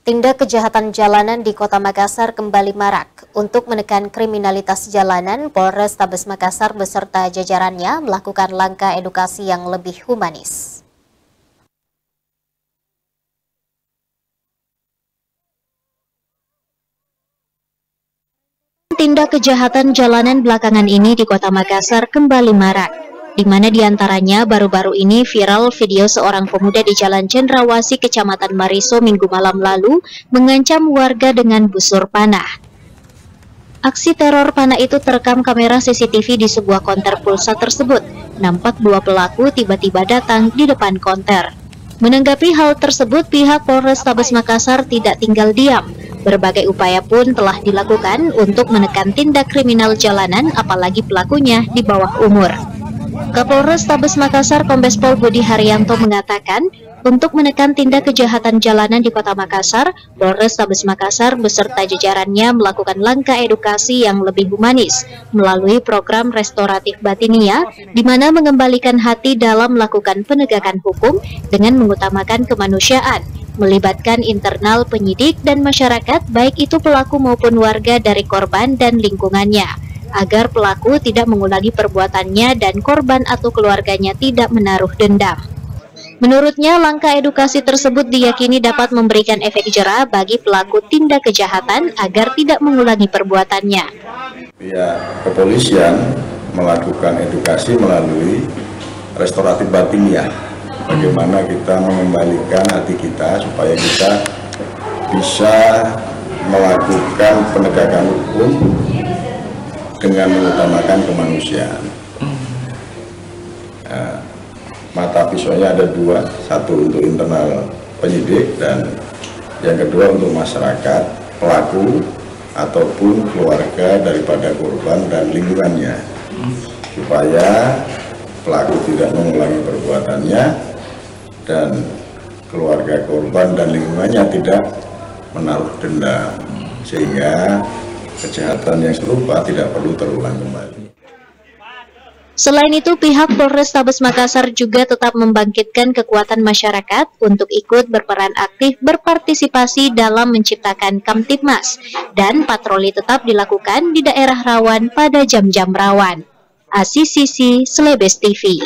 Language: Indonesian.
Tindak kejahatan jalanan di Kota Makassar kembali marak. Untuk menekan kriminalitas jalanan, Polrestabes Makassar beserta jajarannya melakukan langkah edukasi yang lebih humanis. Tindak kejahatan jalanan belakangan ini di Kota Makassar kembali marak, di mana diantaranya baru-baru ini viral video seorang pemuda di Jalan Cendrawasih, Kecamatan Mariso Minggu malam lalu mengancam warga dengan busur panah. Aksi teror panah itu terekam kamera CCTV di sebuah konter pulsa tersebut. Nampak dua pelaku tiba-tiba datang di depan konter. Menanggapi hal tersebut, pihak Polrestabes Makassar tidak tinggal diam. Berbagai upaya pun telah dilakukan untuk menekan tindak kriminal jalanan, apalagi pelakunya di bawah umur. Kapolres Tabes Makassar Kombes Pol Budi Haryanto mengatakan, untuk menekan tindak kejahatan jalanan di Kota Makassar, Polres Tabes Makassar beserta jajarannya melakukan langkah edukasi yang lebih humanis melalui program restoratif batinia, di mana mengembalikan hati dalam melakukan penegakan hukum dengan mengutamakan kemanusiaan, melibatkan internal penyidik dan masyarakat, baik itu pelaku maupun warga dari korban dan lingkungannya, agar pelaku tidak mengulangi perbuatannya dan korban atau keluarganya tidak menaruh dendam. Menurutnya, langkah edukasi tersebut diyakini dapat memberikan efek jera bagi pelaku tindak kejahatan agar tidak mengulangi perbuatannya. Pihak kepolisian melakukan edukasi melalui restoratif batinia. Bagaimana kita mengembalikan hati kita supaya kita bisa melakukan penegakan hukum dengan mengutamakan kemanusiaan. Mata pisaunya ada dua, satu untuk internal penyidik dan yang kedua untuk masyarakat, pelaku ataupun keluarga daripada korban dan lingkungannya, supaya pelaku tidak mengulangi perbuatannya dan keluarga korban dan lingkungannya tidak menaruh dendam, sehingga kejahatan yang serupa tidak perlu terulang kembali. Selain itu, pihak Polrestabes Makassar juga tetap membangkitkan kekuatan masyarakat untuk ikut berperan aktif berpartisipasi dalam menciptakan Kamtibmas, dan patroli tetap dilakukan di daerah rawan pada jam-jam rawan. Asih Sisi, Slebes TV.